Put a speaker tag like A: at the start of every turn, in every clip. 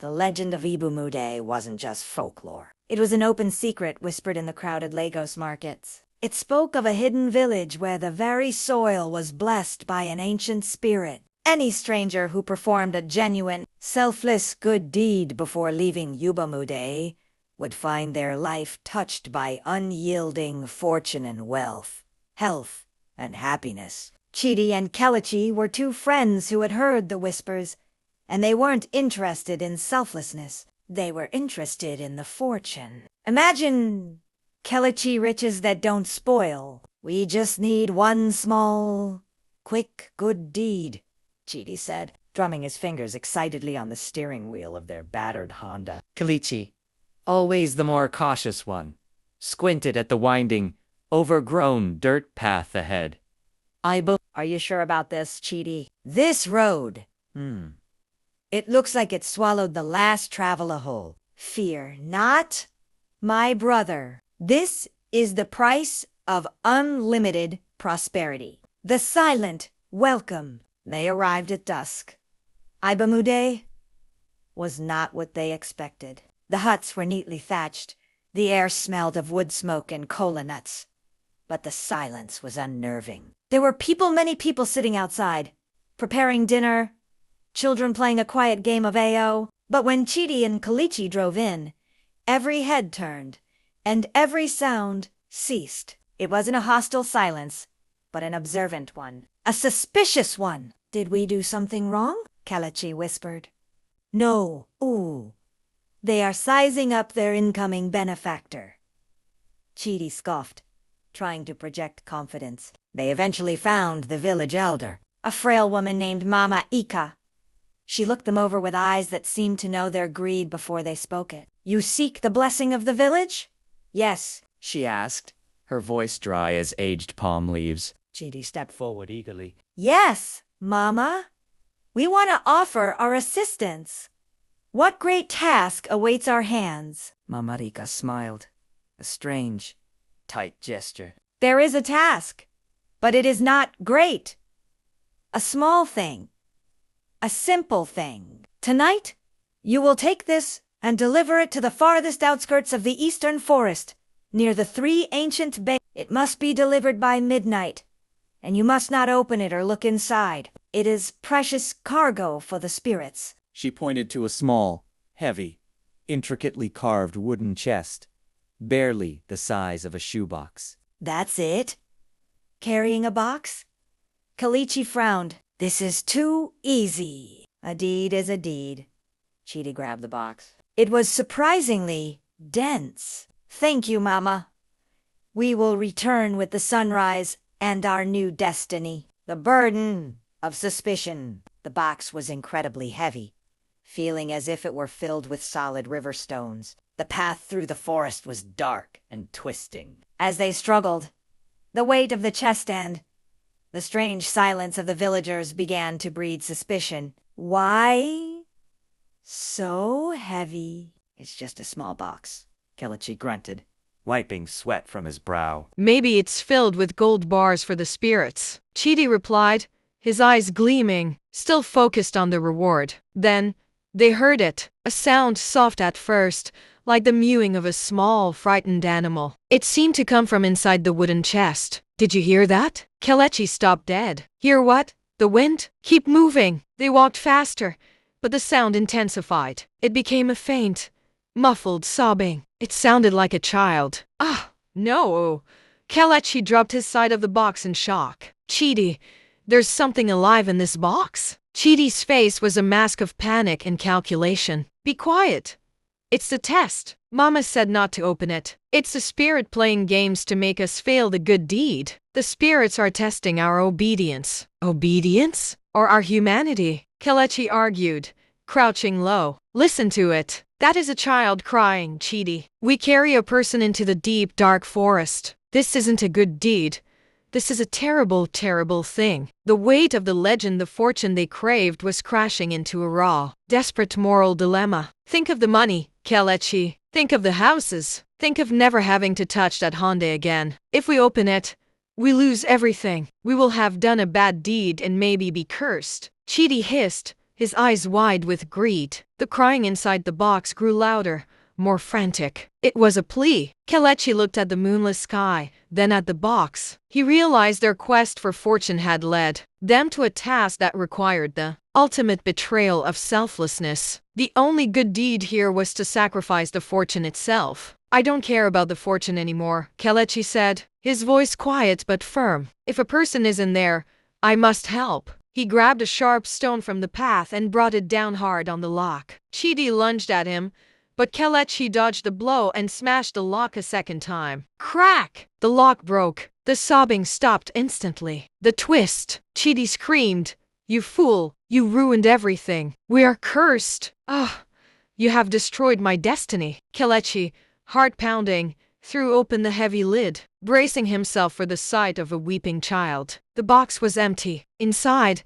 A: The legend of Ibumude wasn't just folklore. It was an open secret whispered in the crowded Lagos markets. It spoke of a hidden village where the very soil was blessed by an ancient spirit. Any stranger who performed a genuine, selfless good deed before leaving Ibumude would find their life touched by unyielding fortune and wealth, health, and happiness. Chidi and Kelechi were two friends who had heard the whispers, and they weren't interested in selflessness. They were interested in the fortune. Imagine Kelechi riches that don't spoil. We just need one small, quick, good deed, Chidi said, drumming his fingers excitedly on the steering wheel of their battered Honda.
B: Kelechi, always the more cautious one, squinted at the winding, overgrown dirt path ahead.
A: Are you sure about this, Chidi? This road. It looks like it swallowed the last traveler whole. Fear not, my brother. This is the price of unlimited prosperity. The silent welcome. They arrived at dusk. Ibumude was not what they expected. The huts were neatly thatched. The air smelled of wood smoke and cola nuts. But the silence was unnerving. There were many people sitting outside, preparing dinner, children playing a quiet game of AO. But when Chidi and Kelechi drove in, every head turned, and every sound ceased. It wasn't a hostile silence, but an observant one. A suspicious one. Did we do something wrong? Kelechi whispered. No. Ooh. They are sizing up their incoming benefactor. Chidi scoffed, trying to project confidence. They eventually found the village elder, a frail woman named Mama Ika. She looked them over with eyes that seemed to know their greed before they spoke it. You seek the blessing of the village? Yes,
B: she asked, her voice dry as aged palm leaves.
C: Chidi stepped forward eagerly.
A: Yes, Mama. We want to offer our assistance. What great task awaits our hands?
B: Mama Rika smiled, a strange, tight gesture.
A: There is a task, but it is not great. A small thing. A simple thing. Tonight, you will take this and deliver it to the farthest outskirts of the eastern forest, near the 3 ancient bays. It must be delivered by midnight, and you must not open it or look inside. It is precious cargo for the spirits.
B: She pointed to a small, heavy, intricately carved wooden chest, barely the size of a shoebox.
A: That's it? Carrying a box? Kelechi frowned. This is too easy. A deed is a deed. Chidi grabbed the box. It was surprisingly dense. Thank you, Mama. We will return with the sunrise and our new destiny. The burden of suspicion. The box was incredibly heavy, feeling as if it were filled with solid river stones. The path through the forest was dark and twisting. As they struggled, the weight of the chest and the strange silence of the villagers began to breed suspicion. Why so heavy? It's just a small box, Kelechi grunted,
B: wiping sweat from his brow.
D: Maybe it's filled with gold bars for the spirits, Chidi replied, his eyes gleaming, still focused on the reward. Then they heard it, a sound soft at first, like the mewing of a small, frightened animal. It seemed to come from inside the wooden chest. Did you hear that? Kelechi stopped dead. Hear what? The wind? Keep moving. They walked faster, but the sound intensified. It became a faint, muffled sobbing. It sounded like a child. Ah, no. Kelechi dropped his side of the box in shock. Chidi, there's something alive in this box? Chidi's face was a mask of panic and calculation. Be quiet. It's the test. Mama said not to open it. It's the spirit playing games to make us fail the good deed. The spirits are testing our obedience. Obedience? Or our humanity? Kelechi argued, crouching low. Listen to it. That is a child crying, Chidi. We carry a person into the deep, dark forest. This isn't a good deed. This is a terrible, terrible thing. The weight of the legend, the fortune they craved, was crashing into a raw, desperate moral dilemma. Think of the money, Kelechi. Think of the houses. Think of never having to touch that Honda again. If we open it, we lose everything. We will have done a bad deed and maybe be cursed. Chidi hissed, his eyes wide with greed. The crying inside the box grew louder, more frantic. It was a plea. Kelechi looked at the moonless sky, then at the box. He realized their quest for fortune had led them to a task that required the ultimate betrayal of selflessness. The only good deed here was to sacrifice the fortune itself. I don't care about the fortune anymore, Kelechi said, his voice quiet but firm. If a person is in there, I must help. He grabbed a sharp stone from the path and brought it down hard on the lock. Chidi lunged at him, but Kelechi dodged the blow and smashed the lock a second time. Crack! The lock broke. The sobbing stopped instantly. The twist! Chidi screamed. You fool! You ruined everything. We are cursed. Ah! You have destroyed my destiny. Kelechi, heart pounding, threw open the heavy lid, bracing himself for the sight of a weeping child. The box was empty. Inside,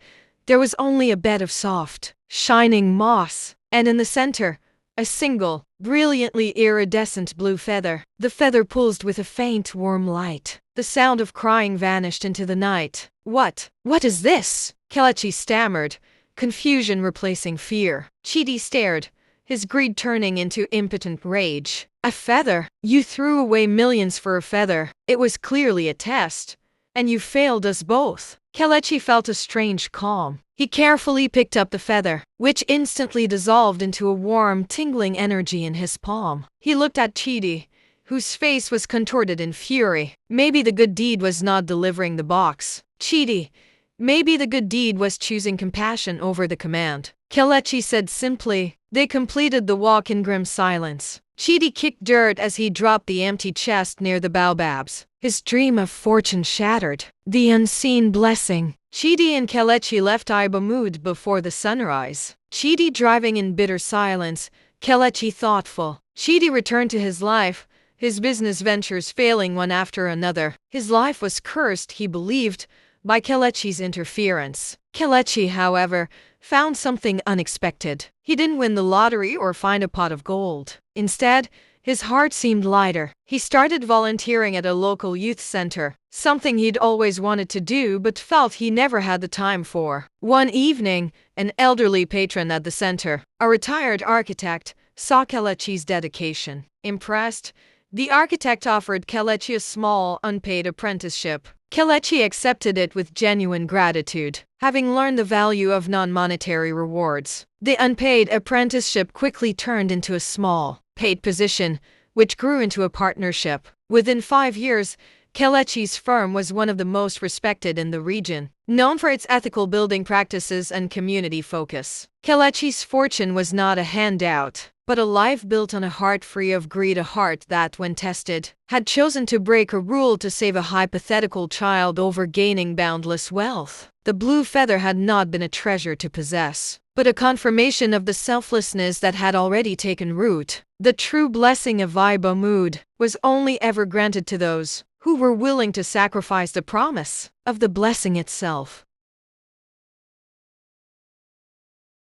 D: there was only a bed of soft, shining moss, and in the center, a single, brilliantly iridescent blue feather. The feather pulsed with a faint, warm light. The sound of crying vanished into the night. What is this? Kelechi stammered, confusion replacing fear. Chidi stared, his greed turning into impotent rage. A feather? You threw away millions for a feather. It was clearly a test, and you failed us both. Kelechi felt a strange calm. He carefully picked up the feather, which instantly dissolved into a warm, tingling energy in his palm. He looked at Chidi, whose face was contorted in fury. Maybe the good deed was not delivering the box. Chidi, maybe the good deed was choosing compassion over the command. Kelechi said simply. They completed the walk in grim silence. Chidi kicked dirt as he dropped the empty chest near the baobabs. His dream of fortune shattered. The unseen blessing. Chidi and Kelechi left Ibamud before the sunrise. Chidi driving in bitter silence, Kelechi thoughtful. Chidi returned to his life, his business ventures failing one after another. His life was cursed, he believed, by Kelechi's interference. Kelechi, however, found something unexpected. He didn't win the lottery or find a pot of gold. Instead, his heart seemed lighter. He started volunteering at a local youth center, something he'd always wanted to do but felt he never had the time for. One evening, an elderly patron at the center, a retired architect, saw Kelechi's dedication. Impressed, the architect offered Kelechi a small, unpaid apprenticeship. Kelechi accepted it with genuine gratitude, having learned the value of non-monetary rewards. The unpaid apprenticeship quickly turned into a small, paid position, which grew into a partnership. Within 5 years, Kelechi's firm was one of the most respected in the region, known for its ethical building practices and community focus. Kelechi's fortune was not a handout, but a life built on a heart free of greed, a heart that, when tested, had chosen to break a rule to save a hypothetical child over gaining boundless wealth. The blue feather had not been a treasure to possess, but a confirmation of the selflessness that had already taken root. The true blessing of Ibamud was only ever granted to those who were willing to sacrifice the promise of the blessing itself.